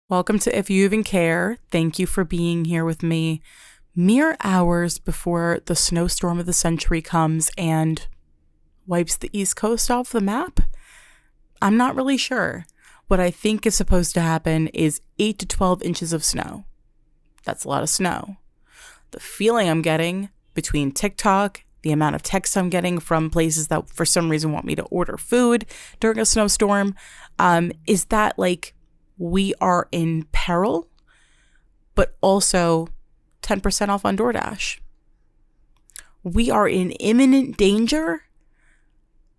Welcome to If You Even Care. Thank you for being here with me. Mere hours before the snowstorm of the century comes and wipes the East Coast off the map. I'm not really sure. What I think is supposed to happen is 8 to 12 inches of snow. That's a lot of snow. The feeling I'm getting between TikTok, the amount of texts I'm getting from places that for some reason want me to order food during a snowstorm, is that like we are in peril, but also 10% off on DoorDash. We are in imminent danger,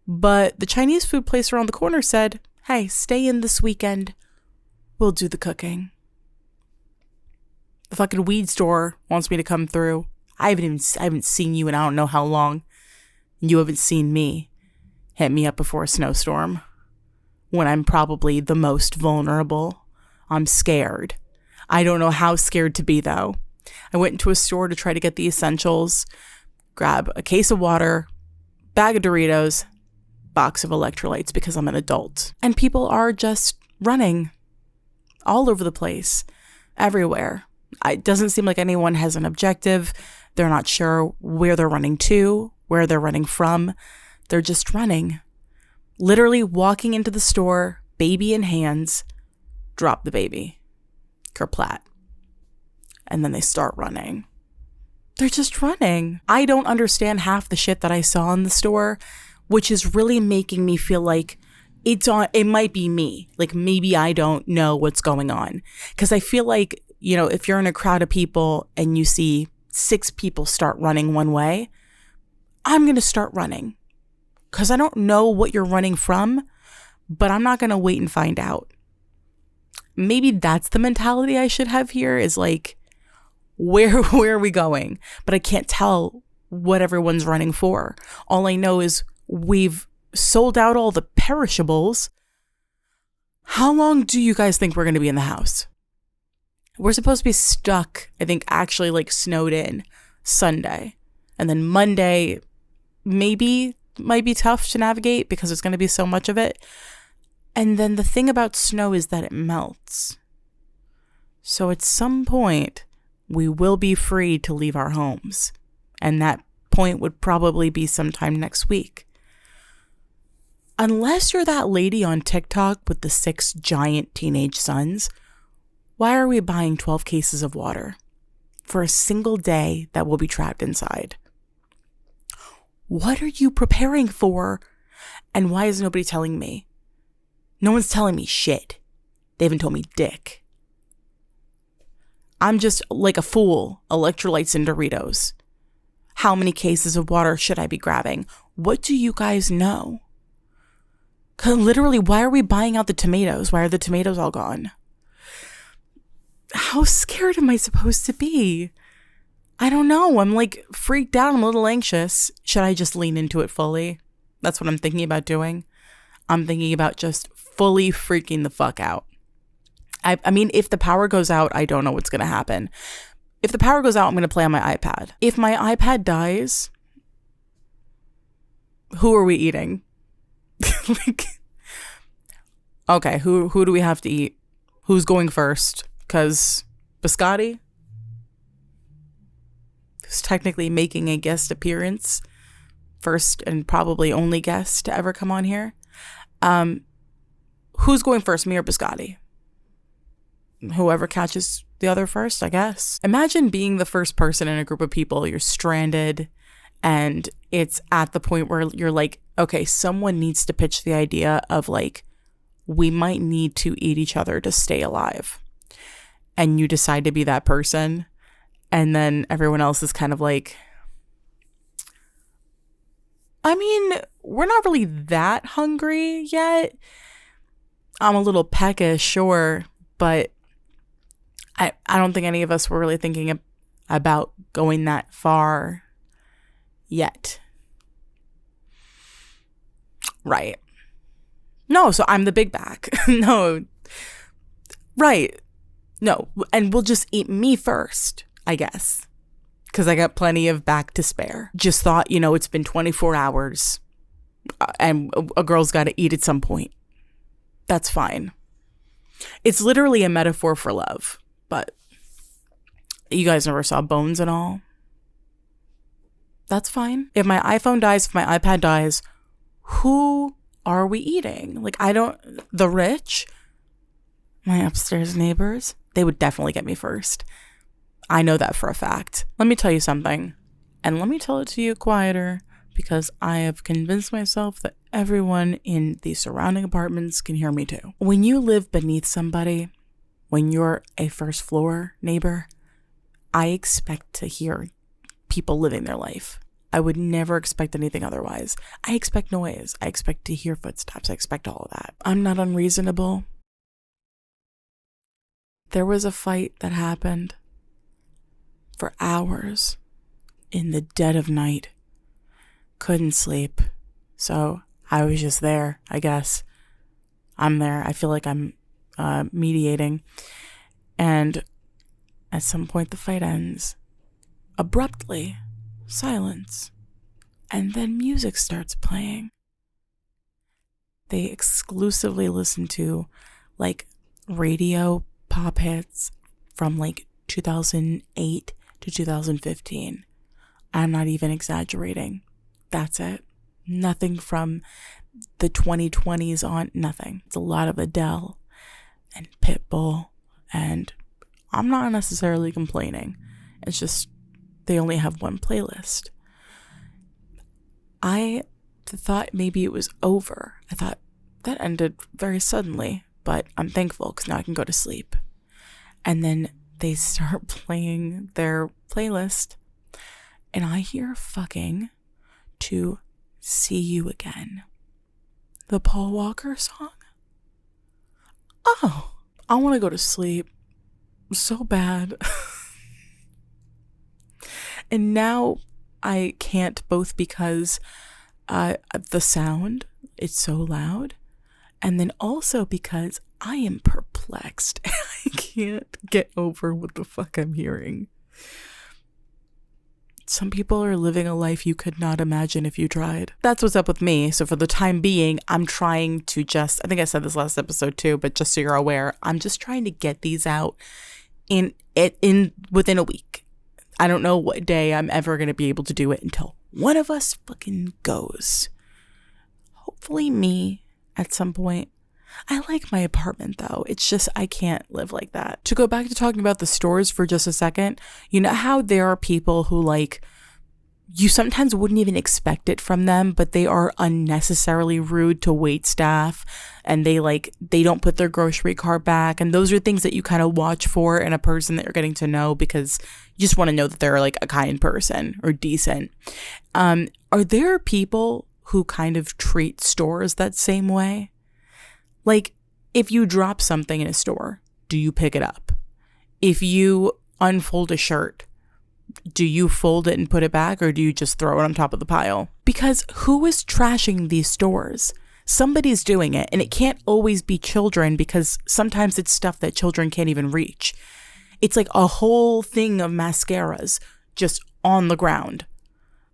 but the Chinese food place around the corner said, hey, stay in this weekend. We'll do the cooking. The fucking weed store wants me to come through. I haven't seen you in I don't know how long. You haven't seen me. Hit me up before a snowstorm when I'm probably the most vulnerable. I'm scared. I don't know how scared to be though. I went into a store to try to get the essentials, grab a case of water, bag of Doritos, box of electrolytes because I'm an adult. And people are just running all over the place, everywhere. It doesn't seem like anyone has an objective. They're not sure where they're running to, where they're running from. They're just running. Literally walking into the store, baby in hands, drop the baby, kerplat. And then they start running. They're just running. I don't understand half the shit that I saw in the store, which is really making me feel like it might be me. Like maybe I don't know what's going on. Because I feel like, if you're in a crowd of people and you see 6 people start running one way, I'm going to start running. Because I don't know what you're running from, but I'm not going to wait and find out. Maybe that's the mentality I should have here is like, where are we going? But I can't tell what everyone's running for. All I know is we've sold out all the perishables. How long do you guys think we're going to be in the house? We're supposed to be stuck, I think actually like snowed in Sunday. And then Monday maybe might be tough to navigate because there's going to be so much of it. And then the thing about snow is that it melts. So at some point, we will be free to leave our homes. And that point would probably be sometime next week. Unless you're that lady on TikTok with the 6 giant teenage sons, why are we buying 12 cases of water for a single day that will be trapped inside? What are you preparing for? And why is nobody telling me? No one's telling me shit. They haven't told me dick. I'm just like a fool, electrolytes and Doritos. How many cases of water should I be grabbing? What do you guys know? 'Cause literally, why are we buying out the tomatoes? Why are the tomatoes all gone? How scared am I supposed to be? I don't know. I'm like freaked out. I'm a little anxious. Should I just lean into it fully? That's what I'm thinking about doing. I'm thinking about just fully freaking the fuck out. I mean, if the power goes out, I don't know what's going to happen. If the power goes out, I'm going to play on my iPad. If my iPad dies, who are we eating? Okay, who do we have to eat? Who's going first? Because Biscotti, who's technically making a guest appearance, first and probably only guest to ever come on here. Who's going first, me or Biscotti? Whoever catches the other first, I guess. Imagine being the first person in a group of people. You're stranded and it's at the point where you're like, okay, someone needs to pitch the idea of like, we might need to eat each other to stay alive. And you decide to be that person. And then everyone else is kind of like, I mean, we're not really that hungry yet. I'm a little peckish, sure, but I don't think any of us were really thinking about going that far yet. Right. No, so I'm the big back. No. Right. No, and we'll just eat me first, I guess. Because I got plenty of back to spare. Just thought, it's been 24 hours and a girl's got to eat at some point. That's fine. It's literally a metaphor for love. But you guys never saw Bones and all. That's fine. If my iPhone dies, if my iPad dies, who are we eating? Like, the rich, my upstairs neighbors, they would definitely get me first. I know that for a fact. Let me tell you something. And let me tell it to you quieter, because I have convinced myself that everyone in the surrounding apartments can hear me too. When you live beneath somebody, when you're a first floor neighbor, I expect to hear people living their life. I would never expect anything otherwise. I expect noise. I expect to hear footsteps. I expect all of that. I'm not unreasonable. There was a fight that happened for hours in the dead of night. Couldn't sleep. So I was just there, I guess. I'm there. I feel like I'm mediating. And at some point the fight ends. Abruptly. Silence. And then music starts playing. They exclusively listen to like radio pop hits from like 2008 to 2015. I'm not even exaggerating. That's it. Nothing from the 2020s on, nothing. It's a lot of Adele and Pitbull, and I'm not necessarily complaining. It's just they only have one playlist. I thought maybe it was over. I thought that ended very suddenly, but I'm thankful because now I can go to sleep. And then they start playing their playlist, and I hear fucking To See You Again. The Paul Walker song. Oh, I want to go to sleep so bad. And now I can't, both because the sound, it's so loud, and then also because I am perplexed. I can't get over what the fuck I'm hearing. Some people are living a life you could not imagine if you tried. That's what's up with me. So for the time being, I'm trying to just, I think I said this last episode too, but just so you're aware, I'm just trying to get these out in within a week. I don't know what day I'm ever going to be able to do it until one of us fucking goes. Hopefully me at some point. I like my apartment though. It's just I can't live like that. To go back to talking about the stores for just a second, you know how there are people who like, you sometimes wouldn't even expect it from them, but they are unnecessarily rude to wait staff, and they don't put their grocery cart back, and those are things that you kind of watch for in a person that you're getting to know, because you just want to know that they're like a kind person or decent. Are there people who kind of treat stores that same way? Like, if you drop something in a store, do you pick it up? If you unfold a shirt, do you fold it and put it back, or do you just throw it on top of the pile? Because who is trashing these stores? Somebody's doing it, and it can't always be children, because sometimes it's stuff that children can't even reach. It's like a whole thing of mascaras just on the ground.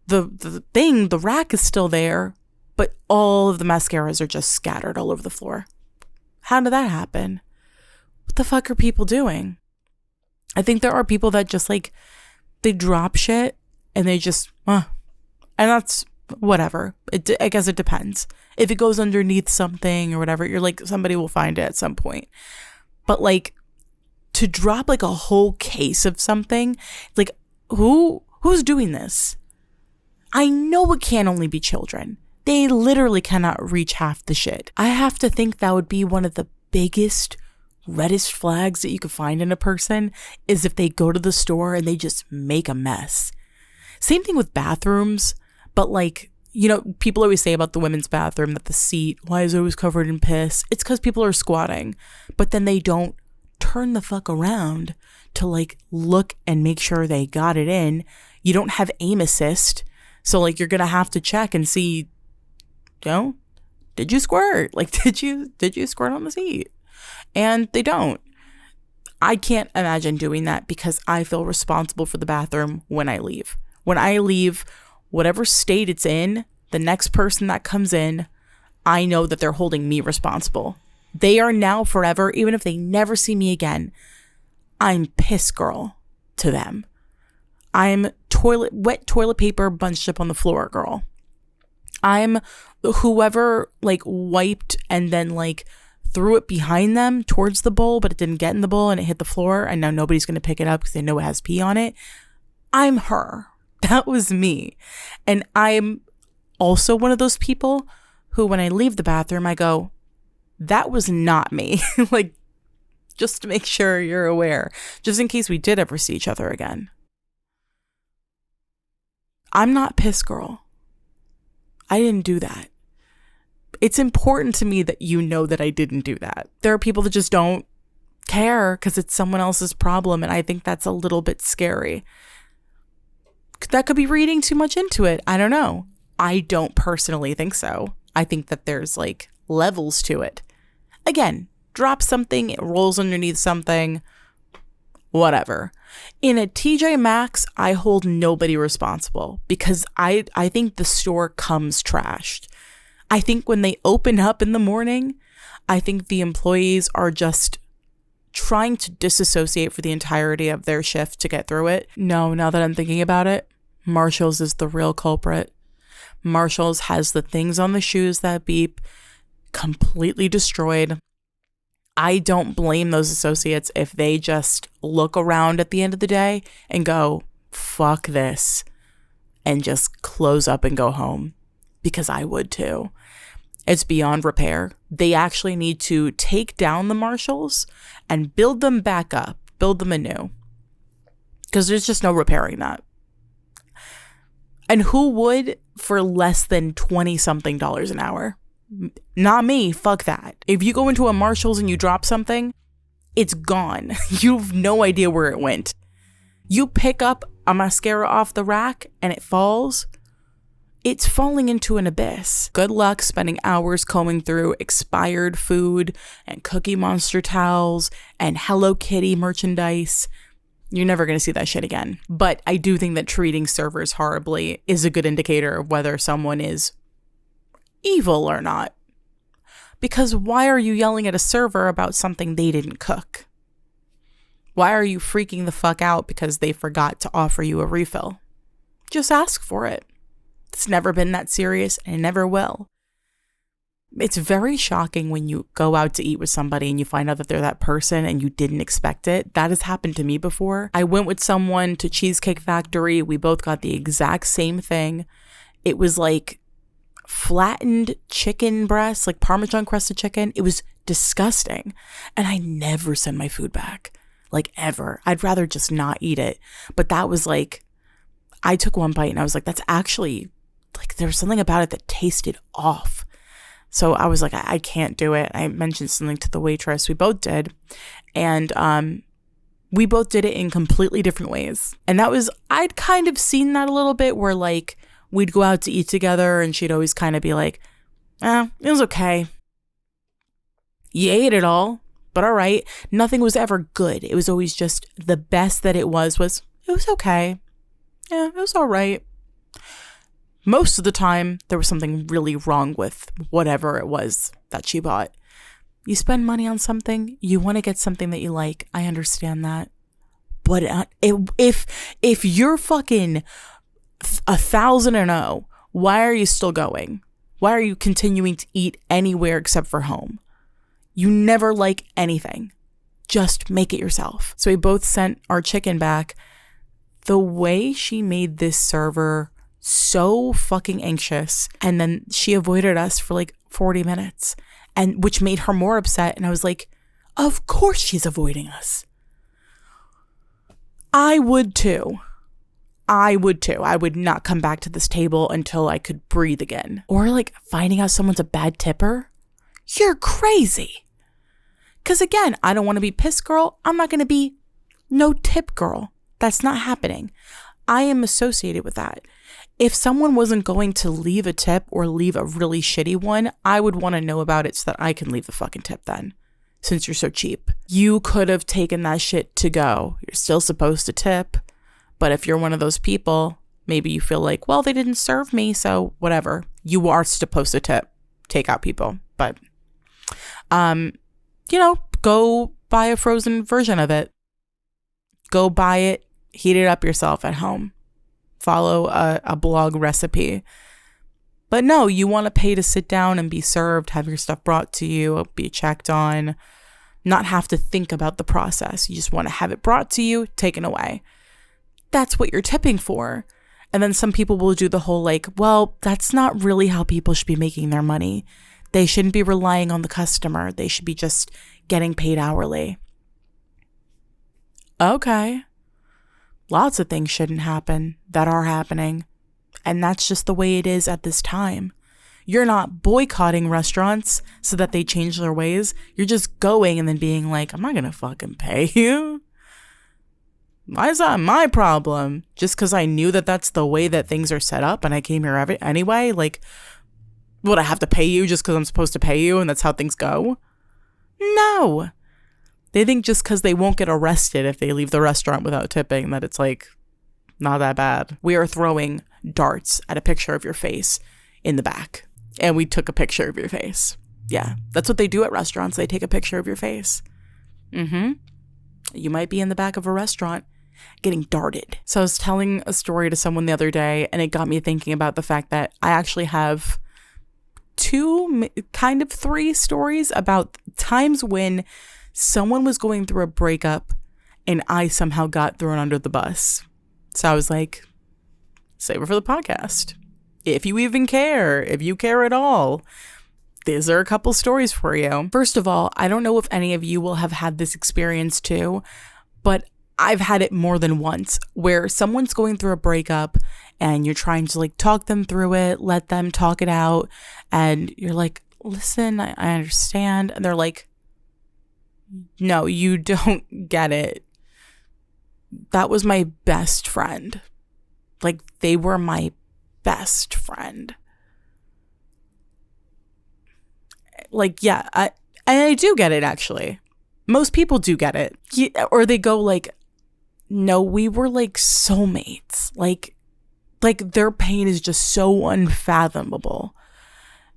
The rack is still there, but all of the mascaras are just scattered all over the floor. How did that happen? What the fuck are people doing? I think there are people that just like, they drop shit and they just, and that's whatever. I guess it depends. If it goes underneath something or whatever, you're like, somebody will find it at some point. But like, to drop like a whole case of something, like who's doing this? I know it can't only be children. They literally cannot reach half the shit. I have to think that would be one of the biggest, reddest flags that you could find in a person, is if they go to the store and they just make a mess. Same thing with bathrooms, but like, you know, people always say about the women's bathroom that the seat, why is it always covered in piss? It's because people are squatting, but then they don't turn the fuck around to like look and make sure they got it in. You don't have aim assist, so like you're gonna have to check and see, you know, did you squirt? Like, did you squirt on the seat? And they don't. I can't imagine doing that, because I feel responsible for the bathroom when I leave. When I leave, whatever state it's in, the next person that comes in, I know that they're holding me responsible. They are now forever, even if they never see me again. I'm piss girl to them. I'm wet toilet paper bunched up on the floor girl. I'm whoever like wiped and then like threw it behind them towards the bowl, but it didn't get in the bowl and it hit the floor and now nobody's going to pick it up because they know it has pee on it. I'm her. That was me. And I'm also one of those people who, when I leave the bathroom, I go, that was not me. Like, just to make sure you're aware, just in case we did ever see each other again. I'm not piss girl. I didn't do that. It's important to me that you know that I didn't do that. There are people that just don't care because it's someone else's problem, and I think that's a little bit scary. That could be reading too much into it. I don't know. I don't personally think so. I think that there's like levels to it. Again, drop something, it rolls underneath something, whatever. In a TJ Maxx, I hold nobody responsible because I think the store comes trashed. I think when they open up in the morning, I think the employees are just trying to disassociate for the entirety of their shift to get through it. No, now that I'm thinking about it, Marshall's is the real culprit. Marshall's has the things on the shoes that beep completely destroyed. I don't blame those associates if they just look around at the end of the day and go, fuck this, and just close up and go home, because I would too. It's beyond repair. They actually need to take down the Marshalls and build them back up, build them anew, because there's just no repairing that. And who would for less than $20-something an hour? Not me. Fuck that. If you go into a Marshall's and you drop something, it's gone. You have no idea where it went. You pick up a mascara off the rack and it falls, it's falling into an abyss. Good luck spending hours combing through expired food and Cookie Monster towels and Hello Kitty merchandise. You're never going to see that shit again. But I do think that treating servers horribly is a good indicator of whether someone is evil or not. Because why are you yelling at a server about something they didn't cook? Why are you freaking the fuck out because they forgot to offer you a refill? Just ask for it. It's never been that serious and it never will. It's very shocking when you go out to eat with somebody and you find out that they're that person and you didn't expect it. That has happened to me before. I went with someone to Cheesecake Factory. We both got the exact same thing. It was like flattened chicken breast, like Parmesan crusted chicken. It was disgusting. And I never send my food back, like ever. I'd rather just not eat it. But that was like, I took one bite and I was like, that's actually, like, there was something about it that tasted off. So I was like, I can't do it. I mentioned something to the waitress. We both did. And we both did it in completely different ways. And that was, I'd kind of seen that a little bit where like we'd go out to eat together and she'd always kind of be like, it was okay. You ate it all, but all right. Nothing was ever good. It was always just the best that it was it was okay. Yeah, it was all right. Most of the time, there was something really wrong with whatever it was that she bought. You spend money on something, you want to get something that you like. I understand that. But if you're fucking 1,000-0, why are you still going? Why are you continuing to eat anywhere except for home? You never like anything. Just make it yourself. So we both sent our chicken back. The way she made this server so fucking anxious, and then she avoided us for like 40 minutes, and which made her more upset. And I was like, of course she's avoiding us. I would too. I would not come back to this table until I could breathe again. Or like finding out someone's a bad tipper. You're crazy. Because again, I don't want to be piss girl. I'm not going to be no tip girl. That's not happening. I am associated with that. If someone wasn't going to leave a tip or leave a really shitty one, I would want to know about it so that I can leave the fucking tip then, since you're so cheap. You could have taken that shit to go. You're still supposed to tip. But if you're one of those people, maybe you feel like, well, they didn't serve me, so whatever. You are supposed to tip. Take out people. But Go buy a frozen version of it. Go buy it, heat it up yourself at home. Follow a blog recipe. But no, you want to pay to sit down and be served, have your stuff brought to you, be checked on, not have to think about the process. You just want to have it brought to you, taken away. That's what you're tipping for. And then some people will do the whole well, that's not really how people should be making their money. They shouldn't be relying on the customer. They should be just getting paid hourly. Okay. Lots of things shouldn't happen that are happening. And that's just the way it is at this time. You're not boycotting restaurants so that they change their ways. You're just going and then being like, I'm not going to fucking pay you. Why is that my problem? Just because I knew that that's the way that things are set up and I came here anyway? Would I have to pay you just because I'm supposed to pay you and that's how things go? No. They think just because they won't get arrested if they leave the restaurant without tipping that it's not that bad. We are throwing darts at a picture of your face in the back. And we took a picture of your face. Yeah, that's what they do at restaurants. They take a picture of your face. You might be in the back of a restaurant getting darted. So I was telling a story to someone the other day, and it got me thinking about the fact that I actually have three stories about times when someone was going through a breakup and I somehow got thrown under the bus. So I was like, save it for the podcast. If you even care, if you care at all, these are a couple stories for you. First of all, I don't know if any of you will have had this experience too, but I've had it more than once where someone's going through a breakup and you're trying to talk them through it, let them talk it out. And you're like, listen, I understand. And they're like, no, you don't get it. That was my best friend. They were my best friend. I do get it, actually. Most people do get it. Or they go no, we were soulmates. Their pain is just so unfathomable.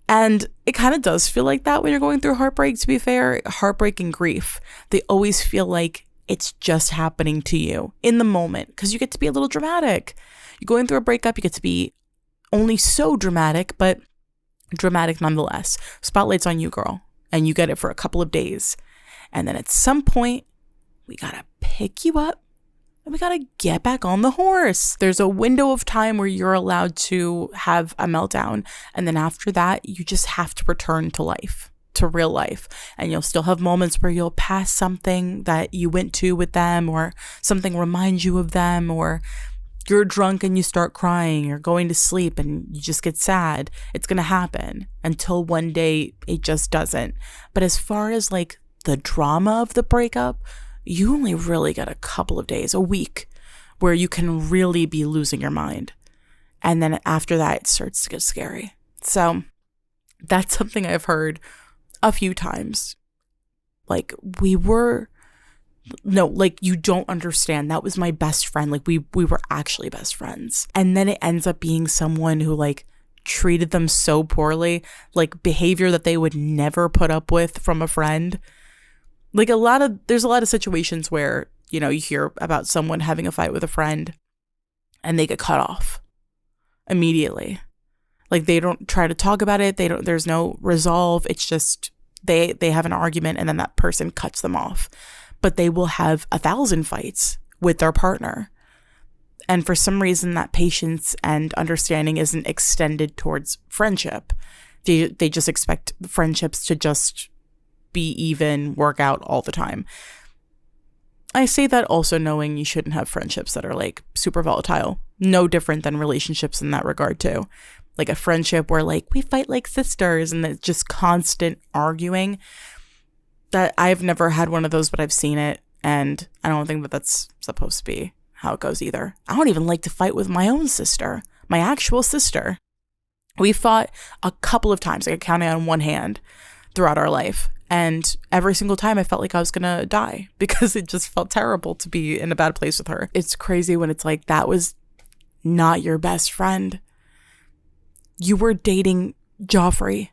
And it kind of does feel like that when you're going through heartbreak, to be fair. Heartbreak and grief. They always feel like it's just happening to you in the moment because you get to be a little dramatic. You're going through a breakup, you get to be only so dramatic, but dramatic nonetheless. Spotlight's on you, girl. And you get it for a couple of days. And then at some point, we gotta pick you up and we gotta get back on the horse. There's a window of time where you're allowed to have a meltdown. And then after that, you just have to return to life, to real life. And you'll still have moments where you'll pass something that you went to with them, or something reminds you of them, or you're drunk and you start crying, or going to sleep and you just get sad. It's going to happen until one day it just doesn't. But as far as the drama of the breakup, you only really get a couple of days, a week, where you can really be losing your mind. And then after that, it starts to get scary. So that's something I've heard a few times. You don't understand. That was my best friend. We were actually best friends. And then it ends up being someone who treated them so poorly, behavior that they would never put up with from a friend. There's a lot of situations where, you hear about someone having a fight with a friend and they get cut off immediately. They don't try to talk about it. There's no resolve. It's just they have an argument and then that person cuts them off. But they will have 1,000 fights with their partner. And for some reason, that patience and understanding isn't extended towards friendship. They just expect friendships to just be even, work out all the time. I say that also knowing you shouldn't have friendships that are super volatile. No different than relationships in that regard too. A friendship where we fight like sisters and it's just constant arguing. That I've never had one of those, but I've seen it. And I don't think that that's supposed to be how it goes either. I don't even like to fight with my own sister, my actual sister. We fought a couple of times. I could count it on one hand throughout our life. And every single time I felt like I was going to die because it just felt terrible to be in a bad place with her. It's crazy when it's that was not your best friend. You were dating Joffrey.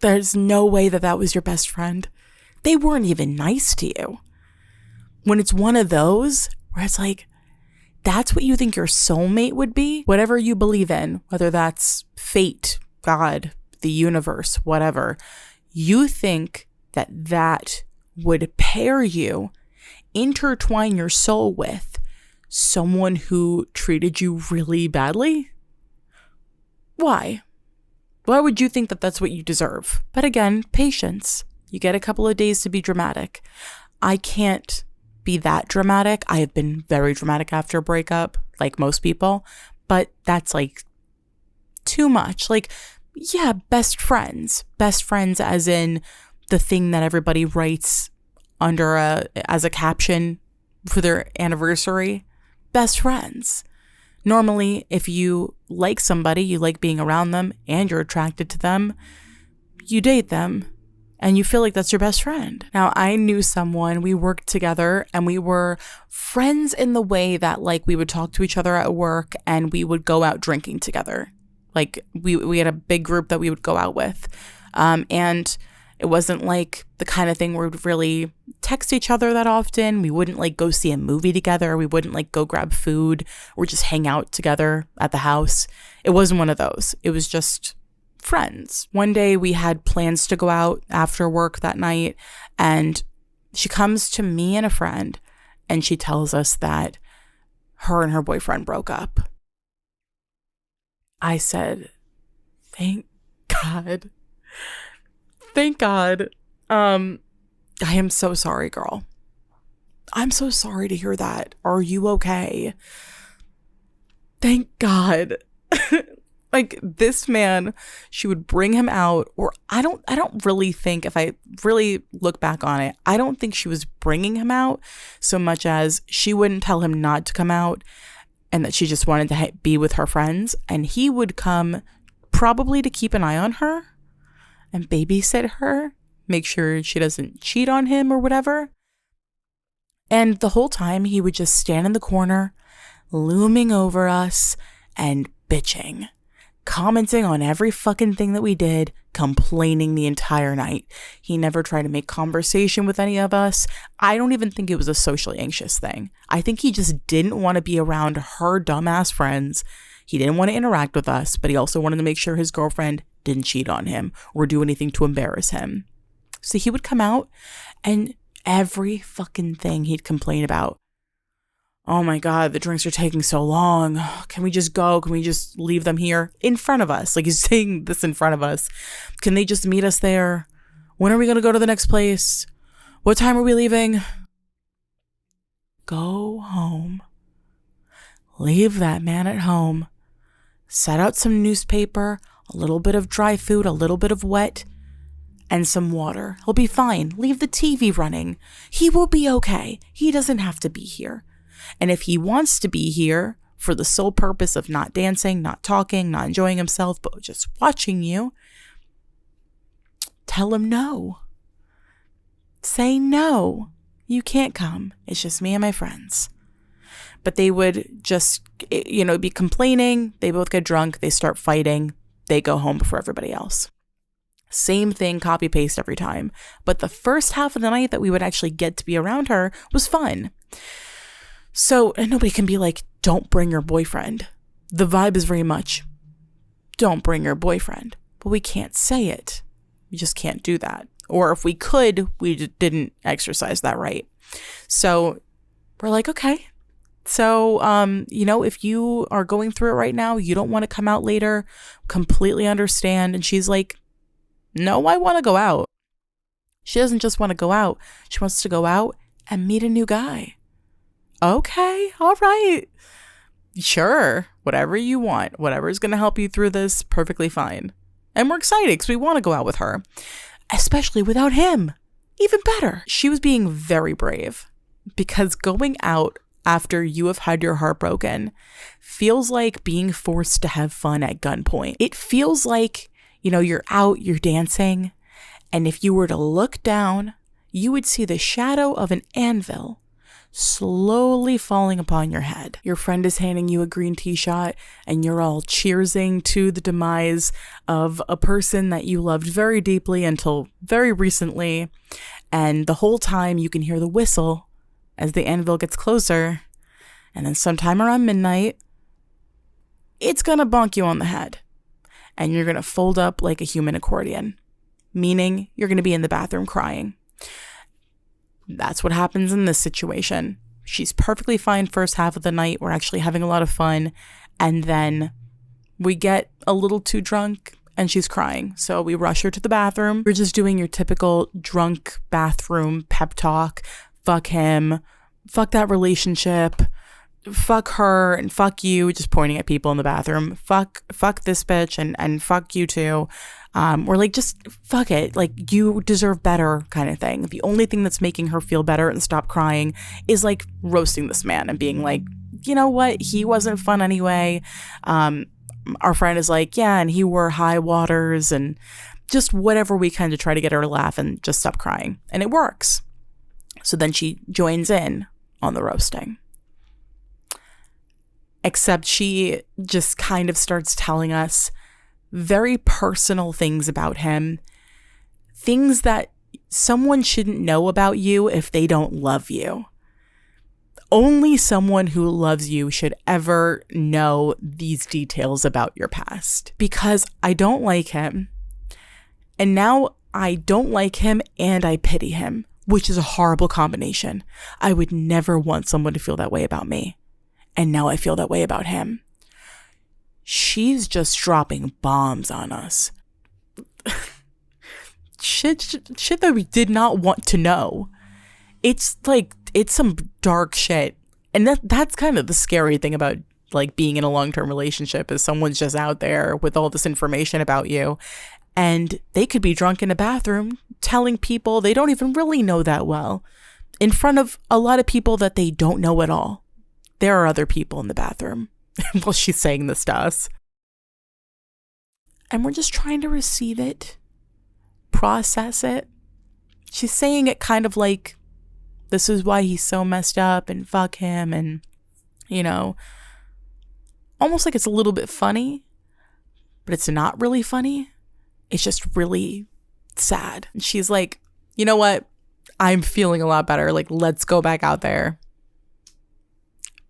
There's no way that that was your best friend. They weren't even nice to you. When it's one of those where it's like, that's what you think your soulmate would be, whatever you believe in, whether that's fate, God, the universe, whatever, you think that that would pair you, intertwine your soul with someone who treated you really badly? Why? Why would you think that that's what you deserve? But again, patience. You get a couple of days to be dramatic. I can't be that dramatic. I have been very dramatic after a breakup, like most people, but that's like too much. Like, yeah, best friends as in the thing that everybody writes under as a caption for their anniversary. Best friends. Normally, if you like somebody, you like being around them and you're attracted to them, you date them and you feel like that's your best friend. Now, I knew someone, we worked together and we were friends in the way that like we would talk to each other at work and we would go out drinking together. Like we had a big group that we would go out with. And it wasn't like the kind of thing where we'd really text each other that often. We wouldn't like go see a movie together. We wouldn't like go grab food or just hang out together at the house. It wasn't one of those. It was just friends. One day we had plans to go out after work that night, and she comes to me and a friend and she tells us that her and her boyfriend broke up. I said, thank God. Thank God. I am so sorry, girl. I'm so sorry to hear that. Are you okay? Thank God. Like this man, she would bring him out, or I don't really think, if I really look back on it, I don't think she was bringing him out so much as she wouldn't tell him not to come out and that she just wanted to be with her friends. And he would come probably to keep an eye on her and babysit her, make sure she doesn't cheat on him or whatever. And the whole time he would just stand in the corner, looming over us and bitching, commenting on every fucking thing that we did, complaining the entire night. He never tried to make conversation with any of us. I don't even think it was a socially anxious thing. I think he just didn't want to be around her dumbass friends. He didn't want to interact with us, but he also wanted to make sure his girlfriend didn't cheat on him or do anything to embarrass him. So he would come out and every fucking thing he'd complain about. Oh my God, the drinks are taking so long. Can we just go? Can we just leave them here in front of us? Like he's saying this in front of us. Can they just meet us there? When are we going to go to the next place? What time are we leaving? Go home. Leave that man at home. Set out some newspaper, a little bit of dry food, a little bit of wet, and some water. He'll be fine. Leave the TV running. He will be okay. He doesn't have to be here. And if he wants to be here for the sole purpose of not dancing, not talking, not enjoying himself, but just watching you, tell him no. Say no. You can't come. It's just me and my friends. But they would just, be complaining. They both get drunk. They start fighting. They go home before everybody else. Same thing, copy paste every time. But the first half of the night that we would actually get to be around her was fun. So nobody can be like, don't bring your boyfriend. The vibe is very much, don't bring your boyfriend. But we can't say it. We just can't do that. Or if we could, we didn't exercise that right. So we're like, okay. So, if you are going through it right now, you don't want to come out later, completely understand. And she's like, no, I want to go out. She doesn't just want to go out. She wants to go out and meet a new guy. Okay, all right. Sure, whatever you want, whatever's going to help you through this, perfectly fine. And we're excited because we want to go out with her, especially without him. Even better. She was being very brave because going out after you have had your heart broken feels like being forced to have fun at gunpoint. It feels like, you're out, you're dancing, and if you were to look down, you would see the shadow of an anvil slowly falling upon your head. Your friend is handing you a green tea shot, and you're all cheersing to the demise of a person that you loved very deeply until very recently. And the whole time you can hear the whistle as the anvil gets closer. And then sometime around midnight, it's gonna bonk you on the head. And you're gonna fold up like a human accordion, meaning you're gonna be in the bathroom crying. That's what happens in this situation. She's perfectly fine first half of the night. We're actually having a lot of fun. And then we get a little too drunk and she's crying. So we rush her to the bathroom. You're just doing your typical drunk bathroom pep talk. Fuck him. Fuck that relationship. Fuck her and fuck you. Just pointing at people in the bathroom. Fuck this bitch and fuck you too. Or like, just fuck it. Like, you deserve better kind of thing. The only thing that's making her feel better and stop crying is like roasting this man and being like, you know what? He wasn't fun anyway. Our friend is like, yeah, and he wore high waters and just whatever we kind of try to get her to laugh and just stop crying. And it works. So then she joins in on the roasting. Except she just kind of starts telling us very personal things about him. Things that someone shouldn't know about you if they don't love you. Only someone who loves you should ever know these details about your past. Because I don't like him. And now I don't like him and I pity him, which is a horrible combination. I would never want someone to feel that way about me. And now I feel that way about him. She's just dropping bombs on us. shit that we did not want to know. It's like, it's some dark shit. And that's kind of the scary thing about like being in a long-term relationship, is someone's just out there with all this information about you. And they could be drunk in a bathroom telling people they don't even really know that well in front of a lot of people that they don't know at all. There are other people in the bathroom while she's saying this to us. And we're just trying to receive it, process it. She's saying it kind of like, this is why he's so messed up and fuck him. And, you know, almost like it's a little bit funny, but it's not really funny. It's just really sad. And she's like, you know what? I'm feeling a lot better. Like, let's go back out there.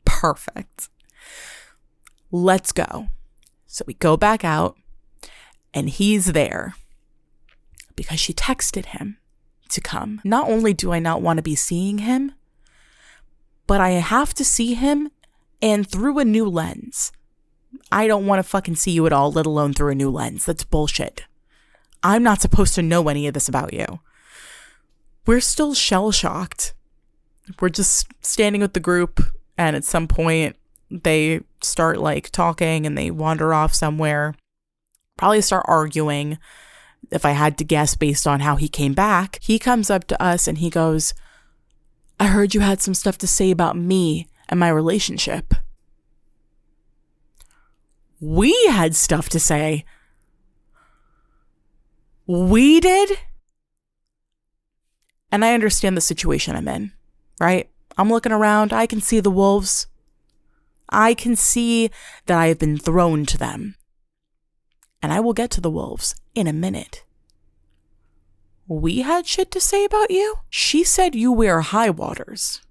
Perfect. Let's go. So we go back out and he's there because she texted him to come. Not only do I not want to be seeing him, but I have to see him and through a new lens. I don't want to fucking see you at all, let alone through a new lens. That's bullshit. I'm not supposed to know any of this about you. We're still shell-shocked. We're just standing with the group. And at some point, they start like talking and they wander off somewhere. Probably start arguing, if I had to guess based on how he came back. He comes up to us and he goes, I heard you had some stuff to say about me and my relationship. We had stuff to say. We did? And I understand the situation I'm in, right? I'm looking around. I can see the wolves. I can see that I have been thrown to them. And I will get to the wolves in a minute. We had shit to say about you? She said you wear high waters.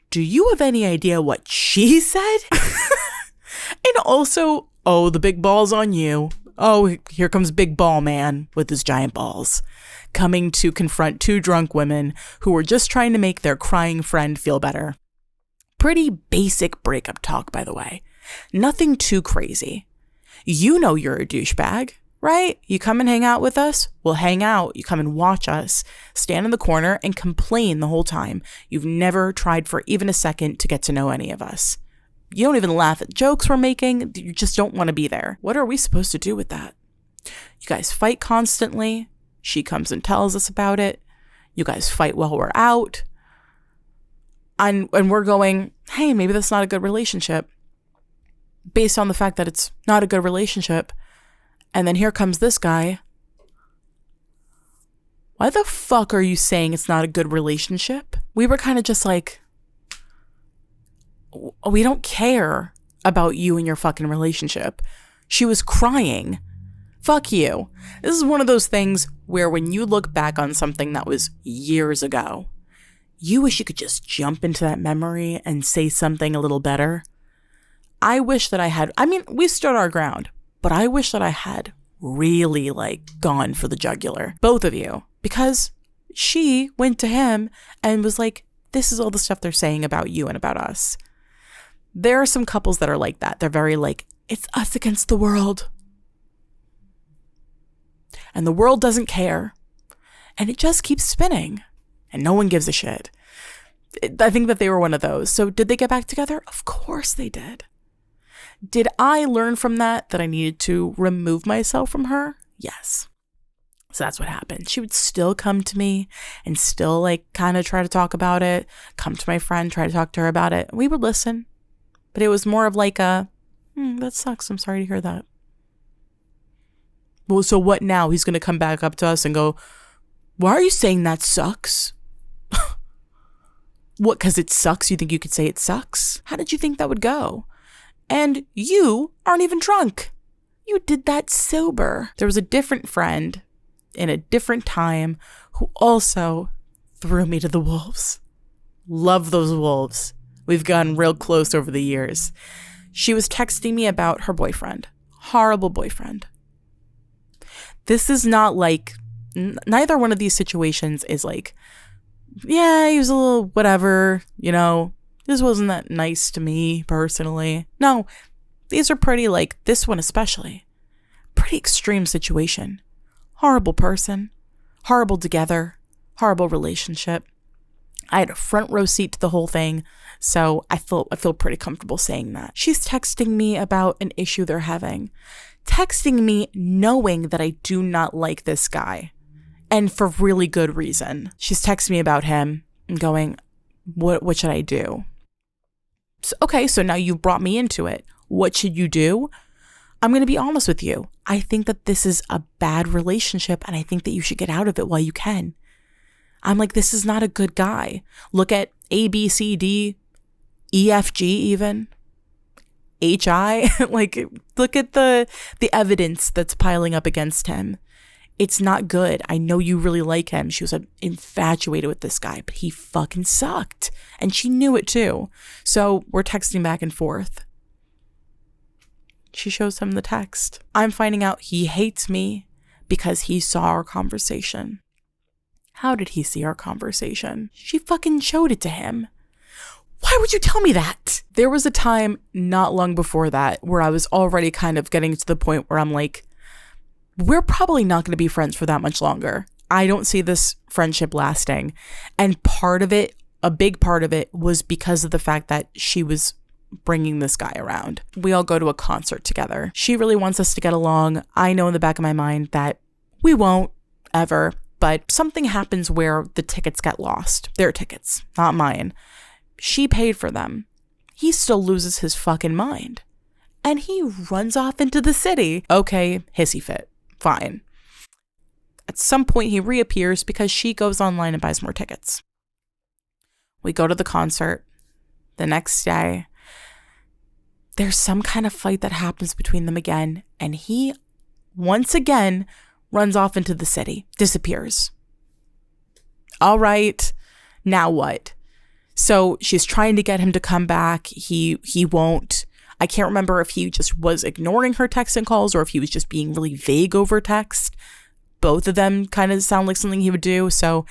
Do you have any idea what she said? And also, oh, the big ball's on you. Oh, here comes Big Ball Man with his giant balls, coming to confront two drunk women who were just trying to make their crying friend feel better. Pretty basic breakup talk, by the way. Nothing too crazy. You know you're a douchebag, right? You come and hang out with us, we'll hang out. You come and watch us, stand in the corner and complain the whole time. You've never tried for even a second to get to know any of us. You don't even laugh at jokes we're making. You just don't want to be there. What are we supposed to do with that? You guys fight constantly. She comes and tells us about it. You guys fight while we're out. And we're going, hey, maybe that's not a good relationship. Based on the fact that it's not a good relationship. And then here comes this guy. why the fuck are you saying it's not a good relationship? We were kind of just like, we don't care about you and your fucking relationship. She was crying. Fuck you. This is one of those things where when you look back on something that was years ago, you wish you could just jump into that memory and say something a little better. I wish that I had, we stood our ground, but I wish that I had really gone for the jugular. Both of you. Because she went to him and was like, this is all the stuff they're saying about you and about us. There are some couples that are like that. They're very it's us against the world. And the world doesn't care. And it just keeps spinning. And no one gives a shit. I think that they were one of those. So did they get back together? Of course they did. Did I learn from that I needed to remove myself from her? Yes. So that's what happened. She would still come to me and still kind of try to talk about it. Come to my friend, try to talk to her about it. We would listen. But it was more of that sucks. I'm sorry to hear that. Well, so what now? He's going to come back up to us and go, why are you saying that sucks? What, because it sucks? You think you could say it sucks? How did you think that would go? And you aren't even drunk. You did that sober. There was a different friend in a different time who also threw me to the wolves. Love those wolves. We've gotten real close over the years. She was texting me about her boyfriend. Horrible boyfriend. This is not neither one of these situations is yeah, he was a little whatever, this wasn't that nice to me personally. No, these are pretty this one especially. Pretty extreme situation. Horrible person. Horrible together. Horrible relationship. I had a front row seat to the whole thing, so I feel pretty comfortable saying that. She's texting me about an issue they're having. Texting me knowing that I do not like this guy. And for really good reason. She's texting me about him and going, what should I do? So, okay, so now you've brought me into it. What should you do? I'm going to be honest with you. I think that this is a bad relationship and I think that you should get out of it while you can. I'm this is not a good guy. Look at A, B, C, D, E, F, G even. H, I. Look at the evidence that's piling up against him. It's not good. I know you really like him. She was infatuated with this guy, but he fucking sucked. And she knew it too. So we're texting back and forth. She shows him the text. I'm finding out he hates me because he saw our conversation. How did he see our conversation? She fucking showed it to him. Why would you tell me that? There was a time not long before that where I was already kind of getting to the point where I'm we're probably not going to be friends for that much longer. I don't see this friendship lasting. And part of it, a big part of it, was because of the fact that she was bringing this guy around. We all go to a concert together. She really wants us to get along. I know in the back of my mind that we won't ever, but something happens where the tickets get lost. Their tickets, not mine. She paid for them. He still loses his fucking mind. And he runs off into the city. Okay, hissy fit. Fine. At some point, he reappears because she goes online and buys more tickets. We go to the concert. The next day, there's some kind of fight that happens between them again. And he, once again, runs off into the city. Disappears. All right. Now what? So she's trying to get him to come back. He won't. I can't remember if he just was ignoring her texts and calls or if he was just being really vague over text. Both of them kind of sound like something he would do. So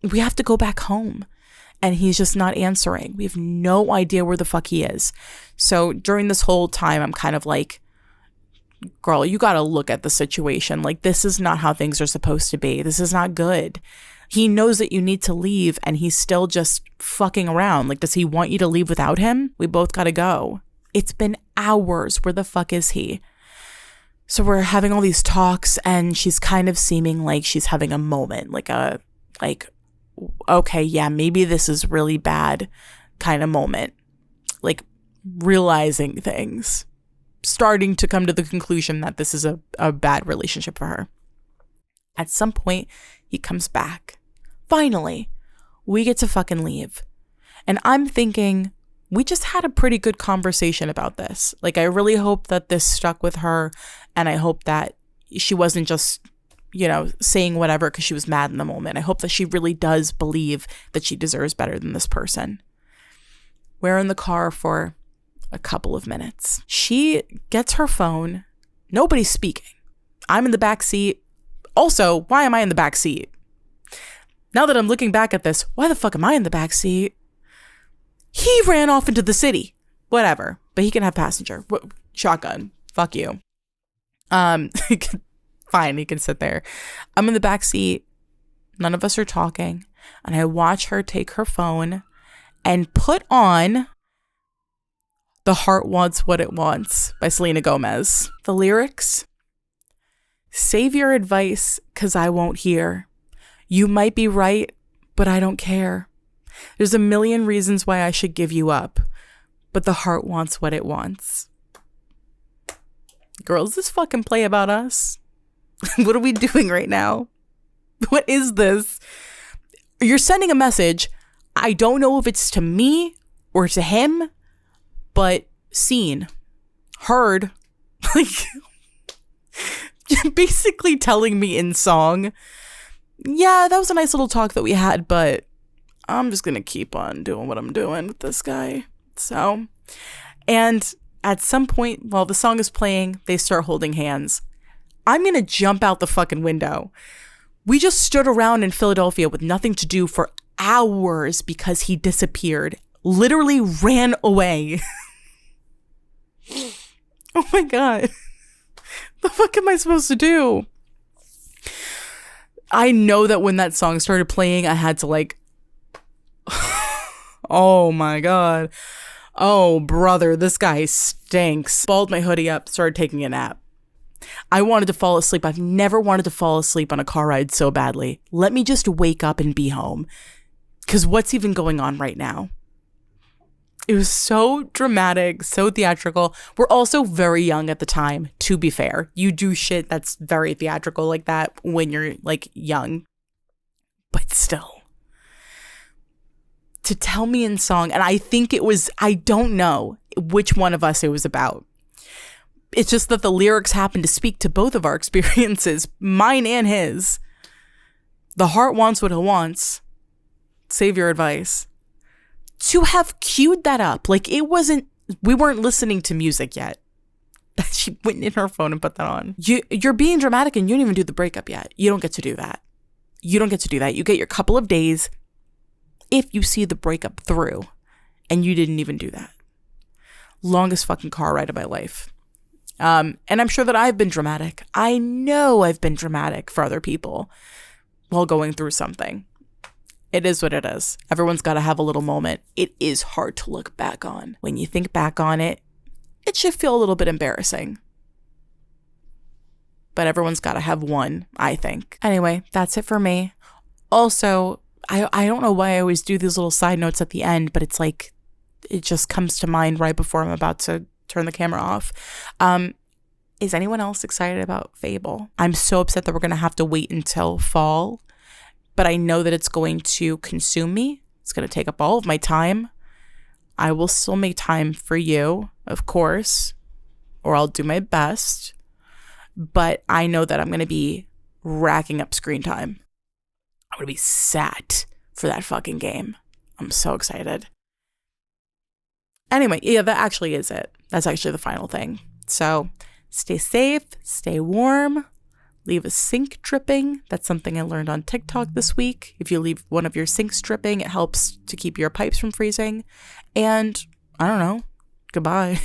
we have to go back home and he's just not answering. We have no idea where the fuck he is. So during this whole time, I'm kind of girl, you got to look at the situation. This is not how things are supposed to be. This is not good. He knows that you need to leave and he's still just fucking around. Does he want you to leave without him? We both got to go. It's been hours. Where the fuck is he? So we're having all these talks and she's kind of seeming like she's having a moment, okay, yeah, maybe this is really bad kind of moment. Realizing things, starting to come to the conclusion that this is a bad relationship for her. At some point, He comes back. Finally, we get to fucking leave. And I'm thinking, we just had a pretty good conversation about this. Like, I really hope that this stuck with her. And I hope that she wasn't just, saying whatever because she was mad in the moment. I hope that she really does believe that she deserves better than this person. We're in the car for a couple of minutes. She gets her phone. Nobody's speaking. I'm in the back seat. Also, why am I in the back seat? Now that I'm looking back at this, why the fuck am I in the back seat? He ran off into the city. Whatever. But he can have passenger. Shotgun. Fuck you. Fine, he can sit there. I'm in the back seat. None of us are talking. And I watch her take her phone and put on The Heart Wants What It Wants by Selena Gomez. The lyrics: save your advice, 'cause I won't hear. You might be right, but I don't care. There's a million reasons why I should give you up, but the heart wants what it wants. Girl, is this fucking play about us? What are we doing right now? What is this? You're sending a message. I don't know if it's to me or to him, but seen, heard, like basically telling me in song, yeah, that was a nice little talk that we had, but I'm just going to keep on doing what I'm doing with this guy. So, and at some point while the song is playing, they start holding hands. I'm going to jump out the fucking window. We just stood around in Philadelphia with nothing to do for hours because he disappeared. Literally ran away. Oh my God. The fuck am I supposed to do? I know that when that song started playing, I had to like, oh my God. Oh, brother, this guy stinks. Balled my hoodie up, started taking a nap. I wanted to fall asleep. I've never wanted to fall asleep on a car ride so badly. Let me just wake up and be home. Because what's even going on right now? It was so dramatic, so theatrical. We're also very young at the time, to be fair. You do shit that's very theatrical like that when you're like young. But still. To tell me in song, and I think it was, I don't know which one of us it was about. It's just that the lyrics happen to speak to both of our experiences, mine and his. The heart wants what it wants. Save your advice. To have queued that up, like it wasn't, we weren't listening to music yet. She went in her phone and put that on. You're being dramatic and you don't even do the breakup yet. You don't get to do that. You don't get to do that. You get your couple of days if you see the breakup through, and you didn't even do that. Longest fucking car ride of my life. And I'm sure that I've been dramatic. I know I've been dramatic for other people while going through something. It is what it is. Everyone's got to have a little moment. It is hard to look back on. When you think back on it, it should feel a little bit embarrassing. But everyone's got to have one, I think. Anyway, that's it for me. Also, I don't know why I always do these little side notes at the end, but it's like, it just comes to mind right before I'm about to turn the camera off. Is anyone else excited about Fable? I'm so upset that we're going to have to wait until fall, but I know that it's going to consume me. It's going to take up all of my time. I will still make time for you, of course, or I'll do my best, but I know that I'm going to be racking up screen time. I'm going to be sat for that fucking game. I'm so excited. Anyway, yeah, that actually is it. That's actually the final thing. So stay safe, stay warm, leave a sink dripping. That's something I learned on TikTok this week. If you leave one of your sinks dripping, it helps to keep your pipes from freezing. And I don't know, goodbye.